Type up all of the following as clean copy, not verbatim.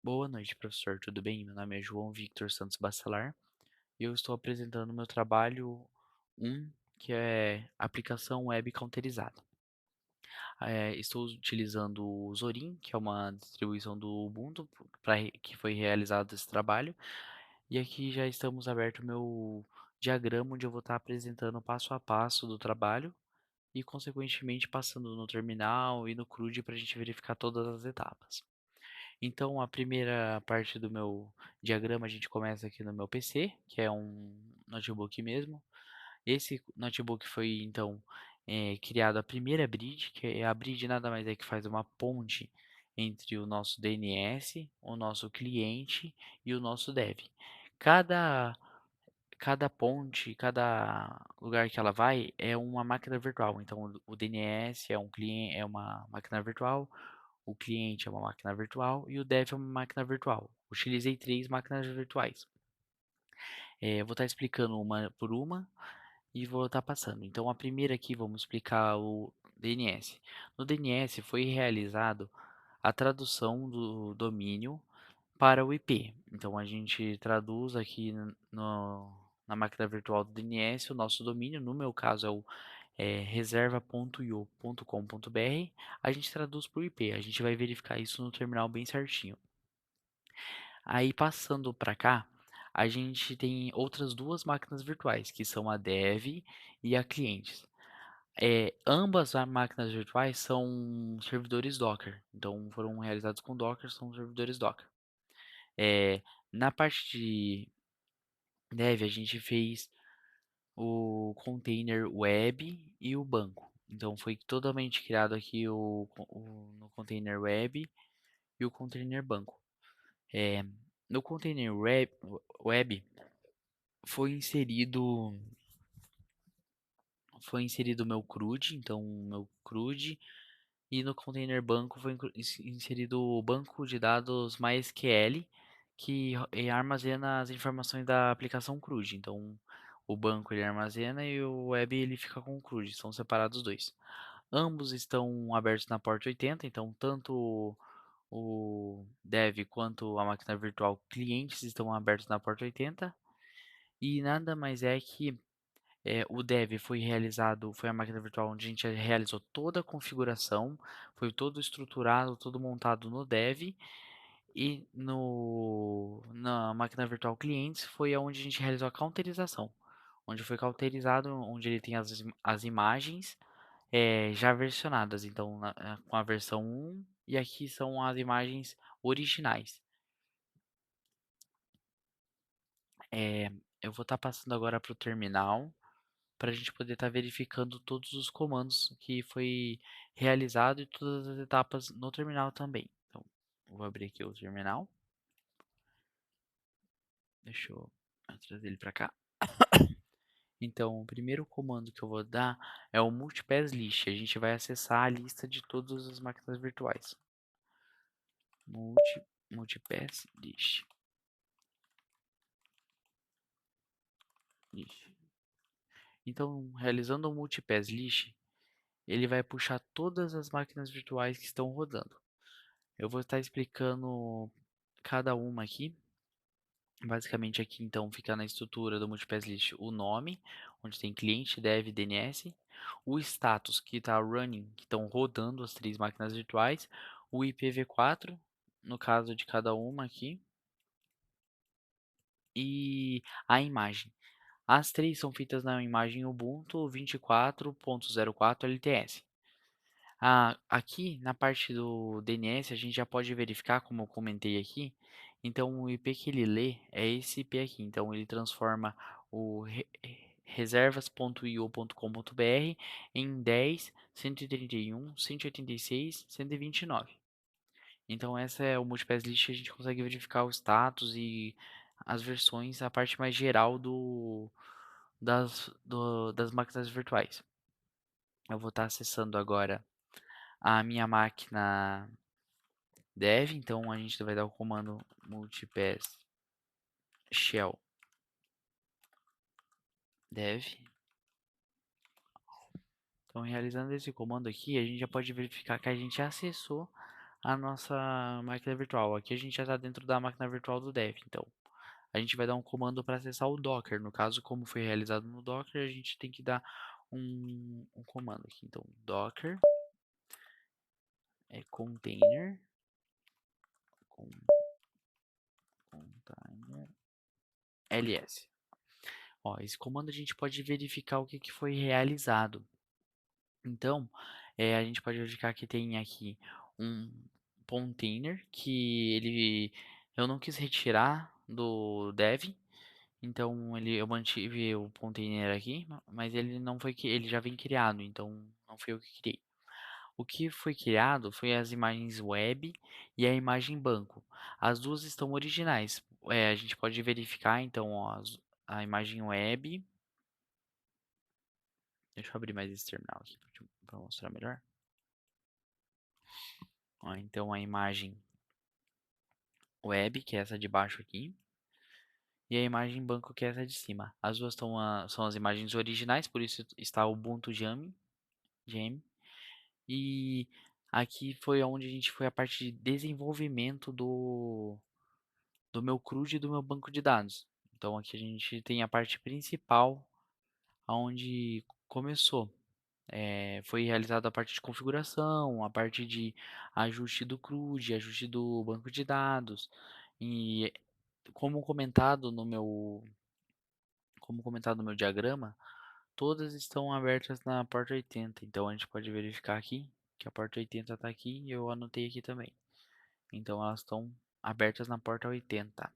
Boa noite, professor. Tudo bem? Meu nome é João Victor Santos Bacelar e eu estou apresentando meu trabalho um, que é aplicação web counterizada. Estou utilizando o Zorin, que é uma distribuição do Ubuntu, que foi realizado esse trabalho. E aqui já estamos aberto o meu diagrama, onde eu vou estar apresentando passo a passo do trabalho e, consequentemente, passando no terminal e no CRUD para a gente verificar todas as etapas. Então, a primeira parte do meu diagrama a gente começa aqui no meu PC, que é um notebook mesmo. Esse notebook foi então criado a primeira bridge, que a bridge nada mais é que faz uma ponte entre o nosso DNS, o nosso cliente e o nosso dev. Cada cada ponte, cada lugar que ela vai é uma máquina virtual. Então, o DNS é um cliente, é uma máquina virtual, o cliente é uma máquina virtual e o dev é uma máquina virtual. Utilizei três máquinas virtuais. Vou estar explicando uma por uma e vou estar passando. Então, a primeira aqui, vamos explicar o DNS. No DNS foi realizado a tradução do domínio para o IP. Então, a gente traduz aqui na máquina virtual do DNS o nosso domínio. No meu caso, reserva.io.com.br. A gente traduz para o IP. A gente vai verificar isso no terminal bem certinho. Aí, passando para cá, a gente tem outras duas máquinas virtuais, que são a dev e a clientes. Ambas as máquinas virtuais são servidores Docker, então foram realizados com Docker, são servidores Docker. É, Na parte de dev, a gente fez o container web e o banco. Então foi totalmente criado aqui no container web e o container banco. É, no container web foi inserido o meu CRUD, então o meu CRUD. E no container banco foi inserido o banco de dados MySQL, que armazena as informações da aplicação CRUD. Então, o banco ele armazena e o web ele fica com o CRUD, são separados os dois. Ambos estão abertos na porta 80, então tanto o dev quanto a máquina virtual clientes estão abertos na porta 80. E nada mais é que o dev foi a máquina virtual onde a gente realizou toda a configuração, foi todo estruturado, todo montado no dev, e na máquina virtual clientes foi onde a gente realizou a counterização, onde foi cauterizado, onde ele tem as imagens já versionadas, então com a versão 1, e aqui são as imagens originais. Eh, eu vou estar passando agora para o terminal, para a gente poder estar verificando todos os comandos que foi realizado e todas as etapas no terminal também. Então, vou abrir aqui o terminal. Deixa eu trazer ele para cá. Então, o primeiro comando que eu vou dar é o multipass list. A gente vai acessar a lista de todas as máquinas virtuais. Multipass list. Então, realizando o multipass list, ele vai puxar todas as máquinas virtuais que estão rodando. Eu vou estar explicando cada uma aqui. Basicamente aqui então fica na estrutura do Multipass List o nome, onde tem cliente, dev, DNS, o status que está running, que estão rodando as três máquinas virtuais, o IPv4, no caso de cada uma aqui, e a imagem. As três são feitas na imagem Ubuntu 24.04 LTS. Aqui na parte do DNS a gente já pode verificar, como eu comentei aqui. Então o IP que ele lê é esse IP aqui. Então ele transforma o reservas.io.com.br em 10, 131, 186, 129. Então essa é o Multipass List, a gente consegue verificar o status e as versões, a parte mais geral das máquinas virtuais. Eu vou estar acessando agora a minha máquina dev, então a gente vai dar o comando multipass shell dev. Então, realizando esse comando aqui, a gente já pode verificar que a gente acessou a nossa máquina virtual. Aqui a gente já está dentro da máquina virtual do dev, então a gente vai dar um comando para acessar o Docker. No caso, como foi realizado no Docker, a gente tem que dar um comando aqui. Então, Docker container, container ls. Ó, esse comando a gente pode verificar o que, que foi realizado. Então, a gente pode verificar que tem aqui um container que eu não quis retirar do dev, então eu mantive o container aqui, mas ele não foi que ele já vem criado, então não foi eu que criei. O que foi criado foi as imagens web e a imagem banco. As duas estão originais. A gente pode verificar então ó, a imagem web. Deixa eu abrir mais esse terminal aqui para mostrar melhor. Ó, então a imagem web, que é essa de baixo aqui, e a imagem banco, que é essa de cima. As duas são as imagens originais, por isso está o Ubuntu Gem. E aqui foi onde a gente foi a parte de desenvolvimento do meu CRUD e do meu banco de dados. Então aqui a gente tem a parte principal, onde começou. Foi realizada a parte de configuração, a parte de ajuste do CRUD, ajuste do banco de dados. E como comentado no meu, como comentado no meu diagrama, todas estão abertas na porta 80. Então a gente pode verificar aqui que a porta 80 está aqui e eu anotei aqui também. Então elas estão abertas na porta 80.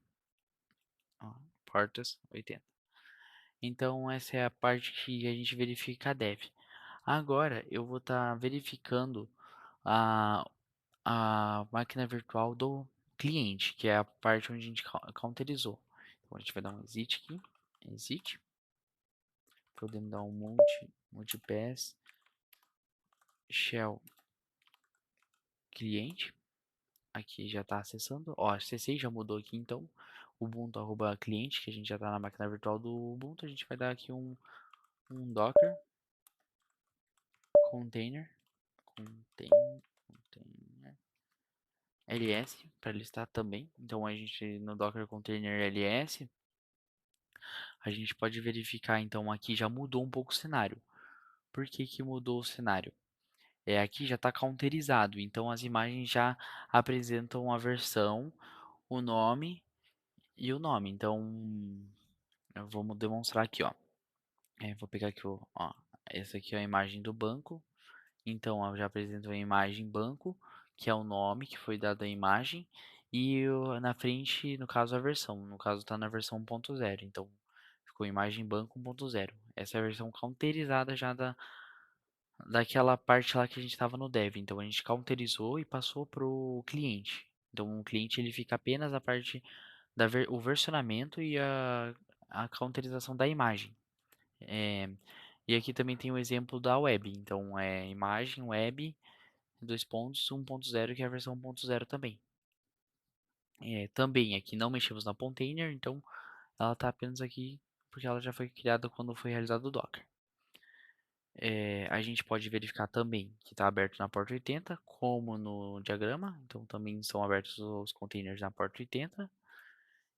Ó, portas 80. Então essa é a parte que a gente verifica a dev. Agora eu vou estar verificando a, a máquina virtual do cliente, que é a parte onde a gente counterizou. Então a gente vai dar um exit aqui, exit, podemos dar um multipass shell cliente. Aqui já está acessando. Ó, acessei, já mudou aqui então. Ubuntu arroba cliente, que a gente já está na máquina virtual do Ubuntu. A gente vai dar aqui um Docker container, container ls para listar também. Então a gente no Docker container ls, a gente pode verificar então aqui já mudou um pouco o cenário. Por que que mudou o cenário? Aqui já está counterizado, então as imagens já apresentam a versão, o nome e o nome. Então, vamos demonstrar aqui, ó. Vou pegar aqui, ó, essa aqui é a imagem do banco. Então, eu já apresento a imagem banco, que é o nome que foi dado à imagem, e na frente, no caso, a versão. No caso, está na versão 1.0. Então, ficou imagem banco 1.0. Essa é a versão counterizada já daquela parte lá que a gente estava no dev. Então, a gente counterizou e passou para o cliente. Então, o cliente ele fica apenas a parte o versionamento e a counterização da imagem. É, e aqui também tem o exemplo da web. Então, é imagem, web, dois pontos, 1.0, que é a versão 1.0 também. Também aqui não mexemos na container, então ela está apenas aqui porque ela já foi criada quando foi realizado o Docker. A gente pode verificar também que está aberto na porta 80, como no diagrama. Então, também são abertos os containers na porta 80.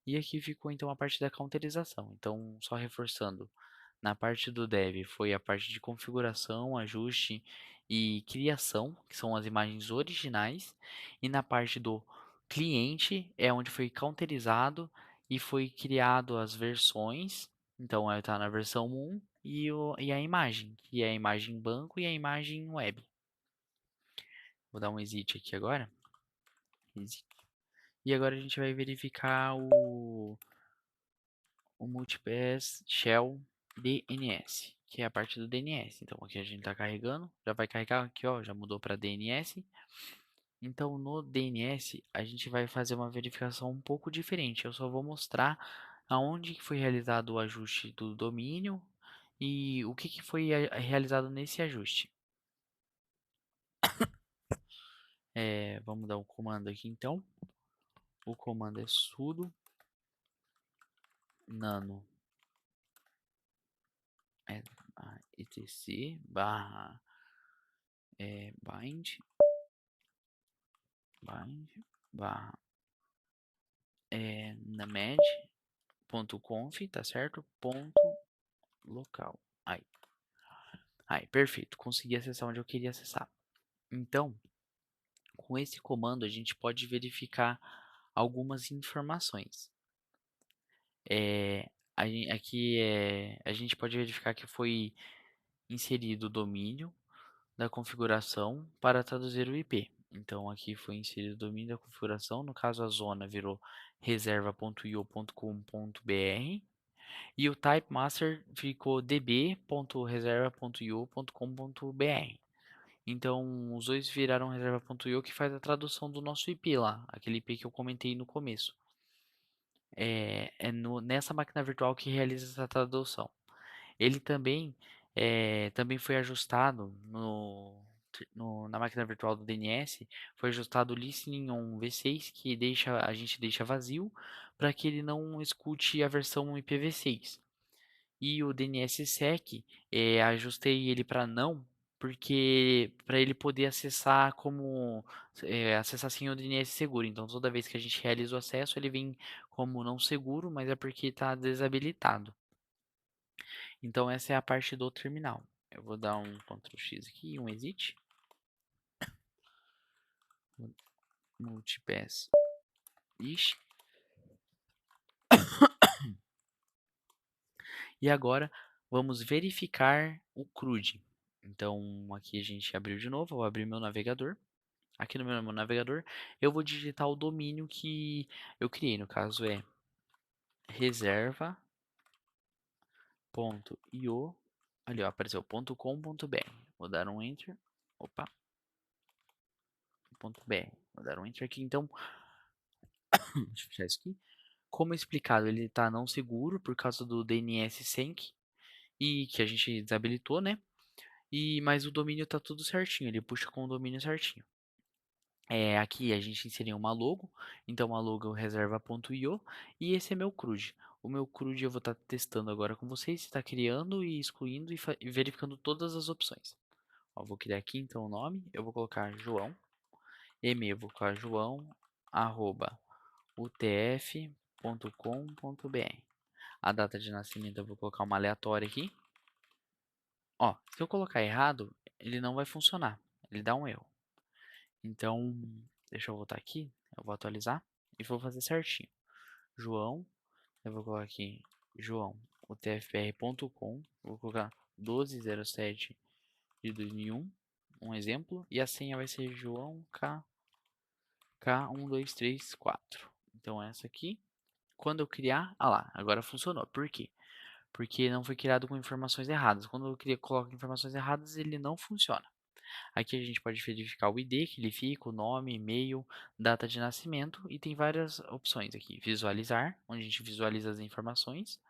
E aqui ficou então a parte da counterização. Então, só reforçando, na parte do dev foi a parte de configuração, ajuste e criação, que são as imagens originais, e na parte do cliente é onde foi counterizado e foi criado as versões. Então, está na versão 1 e a imagem, que é a imagem banco e a imagem web. Vou dar um exit aqui agora. Exit. E agora a gente vai verificar o Multipass Shell DNS, que é a parte do DNS. Então aqui a gente está carregando, já vai carregar aqui, ó, já mudou para DNS. Então no DNS a gente vai fazer uma verificação um pouco diferente. Eu só vou mostrar aonde que foi realizado o ajuste do domínio e o que, que foi realizado nesse ajuste. Vamos dar um comando aqui então. O comando é sudo nano etc barra bind bind barra named.conf, tá certo? Ponto local. Aí, perfeito. Consegui acessar onde eu queria acessar. Então, com esse comando, a gente pode verificar algumas informações. É, aqui a gente pode verificar que foi inserido o domínio da configuração para traduzir o IP. Então, aqui foi inserido o domínio da configuração. No caso, a zona virou reserva.io.com.br e o type master ficou db.reserva.io.com.br. Então, os dois viraram reserva.io que faz a tradução do nosso IP lá, aquele IP que eu comentei no começo. Nessa máquina virtual que realiza essa tradução. Ele também foi ajustado na máquina virtual do DNS, foi ajustado o listening on V6 que a gente deixa vazio para que ele não escute a versão IPv6. E o DNSSEC, ajustei ele para não, porque para ele poder acessar acessar sem o DNS seguro. Então toda vez que a gente realiza o acesso, ele vem como não seguro, mas é porque está desabilitado. Então essa é a parte do terminal. Eu vou dar um Ctrl X aqui, um exit. Multipass. Ixi. E agora vamos verificar o CRUD. Então aqui a gente abriu de novo, eu vou abrir meu navegador. Aqui no meu navegador eu vou digitar o domínio que eu criei, no caso é reserva.io. Ali ó, apareceu .com.br. Vou dar um enter. Opa, .br. Vou dar um enter aqui. Então, deixa eu fechar isso aqui. Como explicado, ele está não seguro por causa do DNS sync e que a gente desabilitou, né? Mas o domínio está tudo certinho, ele puxa com o domínio certinho. Aqui a gente inseriu uma logo, então a logo é o reserva.io e esse é meu CRUD. O meu CRUD eu vou estar testando agora com vocês, está criando e excluindo e verificando todas as opções. Ó, vou criar aqui então o nome, eu vou colocar João, e-mail eu vou colocar João arroba utf.com.br. A data de nascimento eu vou colocar uma aleatória aqui. Ó, se eu colocar errado, ele não vai funcionar, ele dá um erro. Então, deixa eu voltar aqui, eu vou atualizar e vou fazer certinho. João, eu vou colocar aqui João, utfpr.com, vou colocar 1207 de 2001, um exemplo, e a senha vai ser João K1234. Então essa aqui, quando eu criar, lá, agora funcionou. Por quê? Porque não foi criado com informações erradas. Quando eu coloco informações erradas, ele não funciona. Aqui a gente pode verificar o ID que ele fica, o nome, e-mail, data de nascimento e tem várias opções aqui. Visualizar, onde a gente visualiza as informações.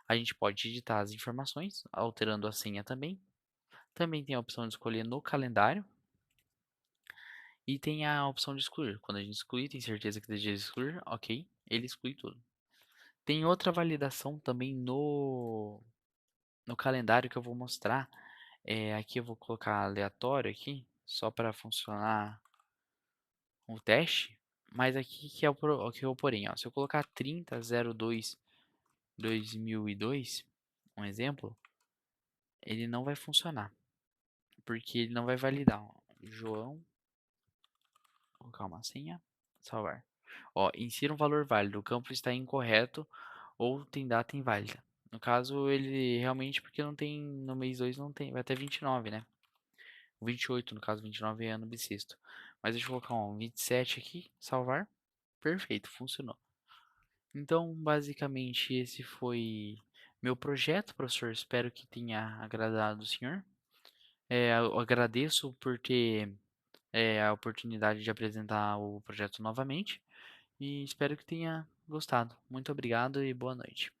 A gente pode digitar as informações, alterando a senha também. Também tem a opção de escolher no calendário. E tem a opção de excluir. Quando a gente excluir, tem certeza que deseja excluir, ok, ele exclui tudo. Tem outra validação também no calendário que eu vou mostrar. Aqui eu vou colocar aleatório aqui, só para funcionar o teste, mas aqui que é o porém, ó, se eu colocar 30.02.2002, um exemplo, ele não vai funcionar, porque ele não vai validar, ó. João, vou colocar uma senha, salvar. Ó, insira um valor válido, o campo está incorreto ou tem data inválida. No caso, ele realmente, porque não tem, no mês 2 não tem, vai até 29, né? 28, no caso, 29 é ano bissexto. Mas deixa eu colocar um 27 aqui, salvar. Perfeito, funcionou. Então, basicamente, esse foi meu projeto, professor. Espero que tenha agradado o senhor. Eu agradeço por ter a oportunidade de apresentar o projeto novamente e espero que tenha gostado. Muito obrigado e boa noite.